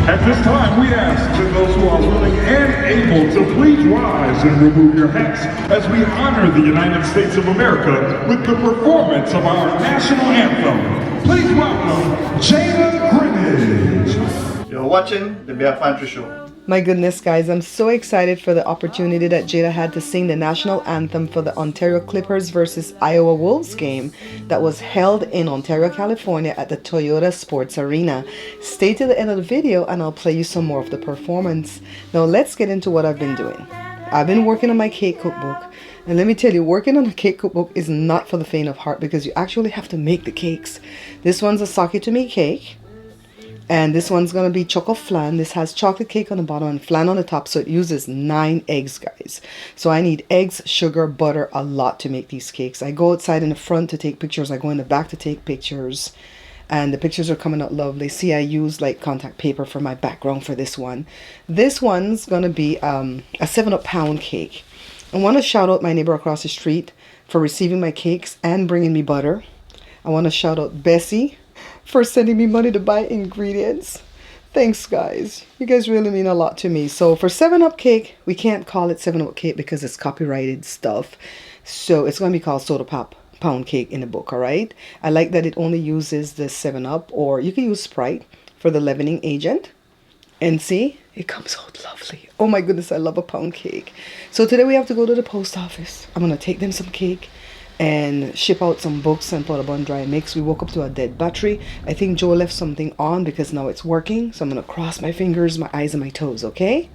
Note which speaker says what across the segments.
Speaker 1: At this time, we ask that those who are willing and able to please rise and remove your hats as we honor the United States of America with the performance of our national anthem. Please welcome Jada Greenidge.
Speaker 2: You're watching the Bear Pantry Show.
Speaker 3: My goodness, guys, I'm so excited for the opportunity that Jada had to sing the national anthem for the Ontario Clippers versus Iowa Wolves game that was held in Ontario, California at the Toyota Sports Arena. Stay to the end of the video and I'll play you some more of the performance. Now let's get into what I've been doing. I've been working on my cake cookbook. And let me tell you, working on a cake cookbook is not for the faint of heart because you actually have to make the cakes. This one's a sake to me cake. And this one's going to be chocolate flan. This has chocolate cake on the bottom and flan on the top. So it uses 9 eggs, guys. So I need eggs, sugar, butter, a lot to make these cakes. I go outside in the front to take pictures. I go in the back to take pictures. And the pictures are coming out lovely. See, I use like contact paper for my background for this one. This one's going to be a 7-up pound cake. I want to shout out my neighbor across the street for receiving my cakes and bringing me butter. I want to shout out Bessie for sending me money to buy ingredients. Thanks, guys. You guys really mean a lot to me. So for 7-up cake, we can't call it 7-up cake because it's copyrighted stuff. So it's going to be called soda pop pound cake in the book, all right? I like that it only uses the 7-up, or you can use Sprite for the leavening agent. And see, it comes out lovely. Oh my goodness, I love a pound cake. So today we have to go to the post office. I'm going to take them some cake and ship out some books and put a bun dry mix. We woke up to a dead battery. I think Joe left something on because now it's working. So I'm gonna cross my fingers, my eyes, and my toes, okay?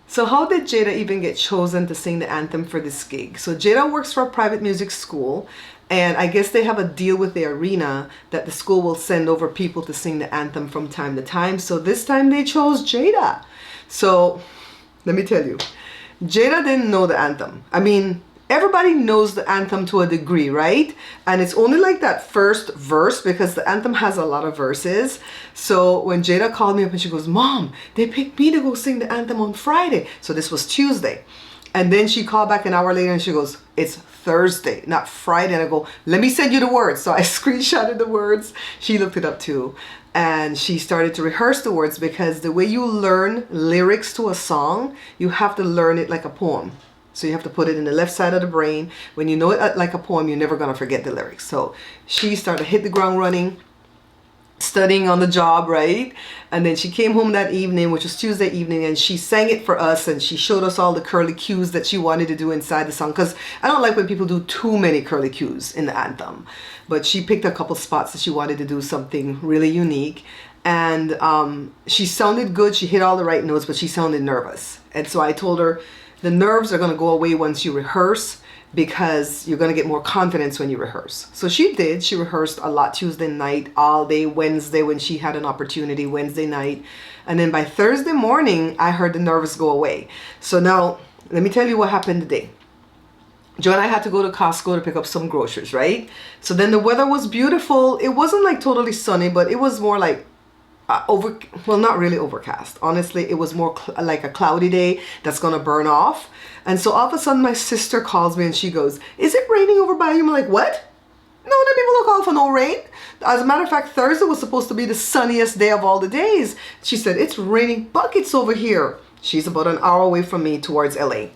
Speaker 3: So how did Jada even get chosen to sing the anthem for this gig? So Jada works for a private music school, and I guess they have a deal with the arena that the school will send over people to sing the anthem from time to time. So this time they chose Jada. So let me tell you, Jada didn't know the anthem. I mean, everybody knows the anthem to a degree, right? And it's only like that first verse because the anthem has a lot of verses. So when Jada called me up and she goes, Mom, they picked me to go sing the anthem on Friday. So this was Tuesday. And then she called back an hour later and she goes, it's Thursday, not Friday. And I go, let me send you the words. So I screenshotted the words. She looked it up too. And she started to rehearse the words because the way you learn lyrics to a song, you have to learn it like a poem. So you have to put it in the left side of the brain. When you know it like a poem, you're never going to forget the lyrics. So she started to hit the ground running, studying on the job, right? And then she came home that evening, which was Tuesday evening, and she sang it for us, and she showed us all the curly cues that she wanted to do inside the song. Because I don't like when people do too many curly cues in the anthem. But she picked a couple spots that she wanted to do something really unique. And she sounded good. She hit all the right notes, but she sounded nervous. And so I told her, the nerves are going to go away once you rehearse because you're going to get more confidence when you rehearse. So she did. She rehearsed a lot Tuesday night, all day Wednesday when she had an opportunity, Wednesday night. And then by Thursday morning, I heard the nerves go away. So now, let me tell you what happened today. Joe and I had to go to Costco to pick up some groceries, right? So then the weather was beautiful. It wasn't like totally sunny, but it was more like well, not really overcast. Honestly, it was more like a cloudy day that's gonna burn off. And so all of a sudden my sister calls me and she goes, is it raining over by you? I'm like, what? No, the people don't call for no rain. As a matter of fact, Thursday was supposed to be the sunniest day of all the days. She said, it's raining buckets over here. She's about an hour away from me towards LA.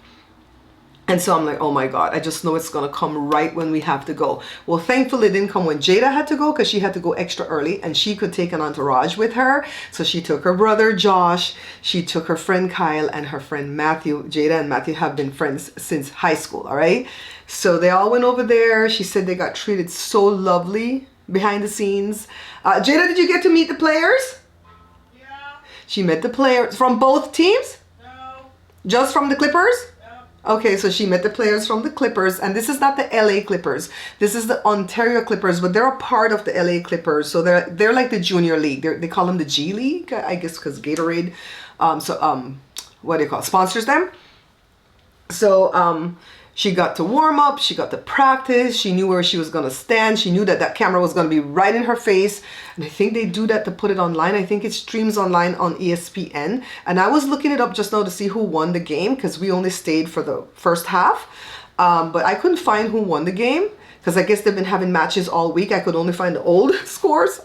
Speaker 3: And so I'm like, oh my God, I just know it's going to come right when we have to go. Well, thankfully it didn't come when Jada had to go because she had to go extra early and she could take an entourage with her. So she took her brother, Josh, she took her friend Kyle and her friend Matthew. Jada and Matthew have been friends since high school, all right? So they all went over there. She said they got treated so lovely behind the scenes. Jada, did you get to meet the players?
Speaker 4: Yeah.
Speaker 3: She met the players from both teams?
Speaker 4: No.
Speaker 3: Just from the Clippers?
Speaker 4: No.
Speaker 3: Okay, so she met the players from the Clippers, and this is not the LA Clippers. This is the Ontario Clippers, but they're a part of the LA Clippers. So they're like the junior league. They call them the G League, I guess, because Gatorade, what do you call it? Sponsors them. So she got to warm up, she got to practice, she knew where she was going to stand, she knew that that camera was going to be right in her face, and I think they do that to put it online. I think it streams online on ESPN, and I was looking it up just now to see who won the game, because we only stayed for the first half, but I couldn't find who won the game, because I guess they've been having matches all week. I could only find the old scores.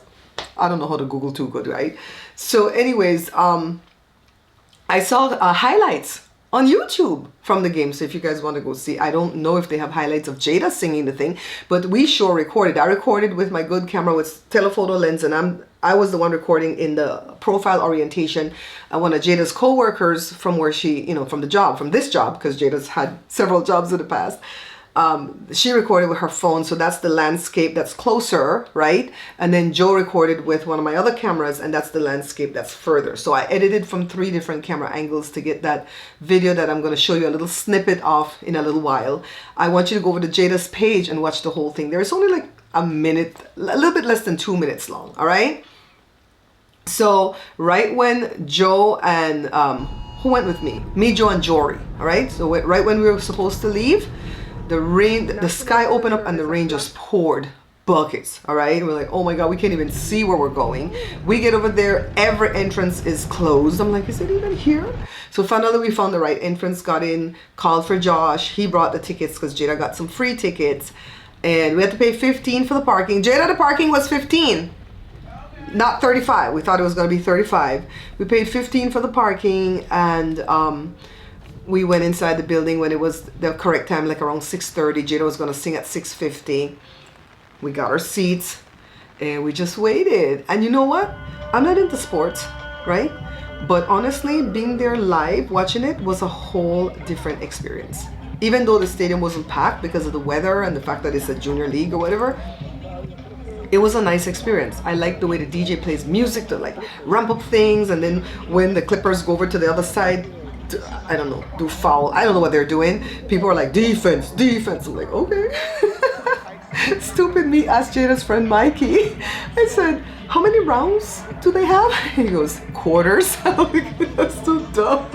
Speaker 3: I don't know how to Google too good, right? So anyways, I saw highlights on YouTube from the game. So if you guys want to go see, I don't know if they have highlights of Jada singing the thing, but we sure recorded. I recorded with my good camera with telephoto lens, and I was the one recording in the profile orientation. And one of Jada's co-workers from where she, you know, from this job, because Jada's had several jobs in the past. She recorded with her phone, so that's the landscape that's closer, right? And then Joe recorded with one of my other cameras, and that's the landscape that's further. So I edited from 3 different camera angles to get that video that I'm going to show you a little snippet of in a little while. I want you to go over to Jada's page and watch the whole thing. There's only like a minute, a little bit less than 2 minutes long, all right? So right when Joe and, who went with me? Me, Joe, and Jory, all right? So right when we were supposed to leave, the sky opened up and the rain just poured buckets, all right? And we're like, oh my God, we can't even see where we're going. We get over there, every entrance is closed. I'm like, is it even here? So finally we found the right entrance, got in, called for Josh. He brought the tickets because Jada got some free tickets. And we had to pay $15 for the parking. Jada, the parking was $15, not $35. We thought it was gonna be $35. We paid $15 for the parking, and we went inside the building when it was the correct time, like around 6:30. Jada was going to sing at 6:50. We got our seats and we just waited. And you know what? I'm not into sports, right? But honestly, being there live, watching it was a whole different experience. Even though the stadium wasn't packed because of the weather and the fact that it's a junior league or whatever, it was a nice experience. I like the way the DJ plays music to like ramp up things. And then when the Clippers go over to the other side, I don't know, do foul. I don't know what they're doing. People are like, defense, defense. I'm like, okay. Stupid me asked Jada's friend Mikey. I said, how many rounds do they have? He goes, quarters. I'm like, that's so dumb.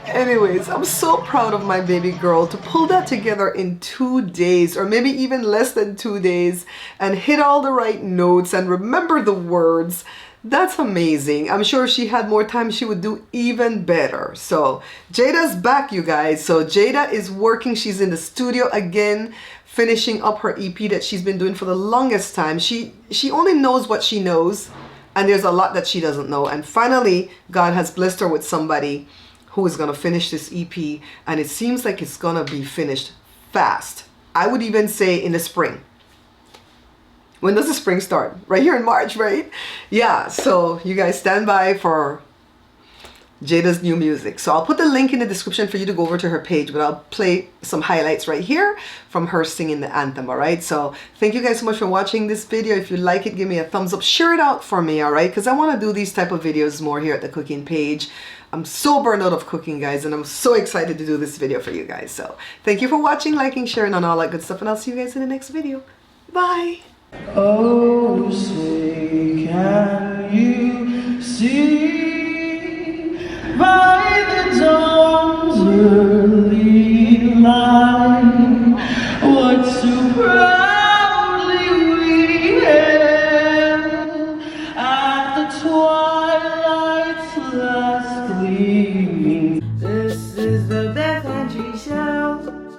Speaker 3: Anyways, I'm so proud of my baby girl to pull that together in 2 days, or maybe even less than 2 days, and hit all the right notes and remember the words. That's amazing. I'm sure if she had more time, she would do even better. So Jada's back, you guys. So Jada is working. She's in the studio again, finishing up her EP that she's been doing for the longest time. She only knows what she knows, and there's a lot that she doesn't know. And finally, God has blessed her with somebody who is going to finish this EP, and it seems like it's going to be finished fast. I would even say in the spring. When does the spring start? Right here in March, right? Yeah, so you guys stand by for Jada's new music. So I'll put the link in the description for you to go over to her page, but I'll play some highlights right here from her singing the anthem, all right? So thank you guys so much for watching this video. If you like it, give me a thumbs up. Share it out for me, all right? Because I want to do these type of videos more here at the cooking page. I'm so burned out of cooking, guys, and I'm so excited to do this video for you guys. So thank you for watching, liking, sharing, and all that good stuff, and I'll see you guys in the next video. Bye.
Speaker 4: Oh, say, can you see by the dawn's early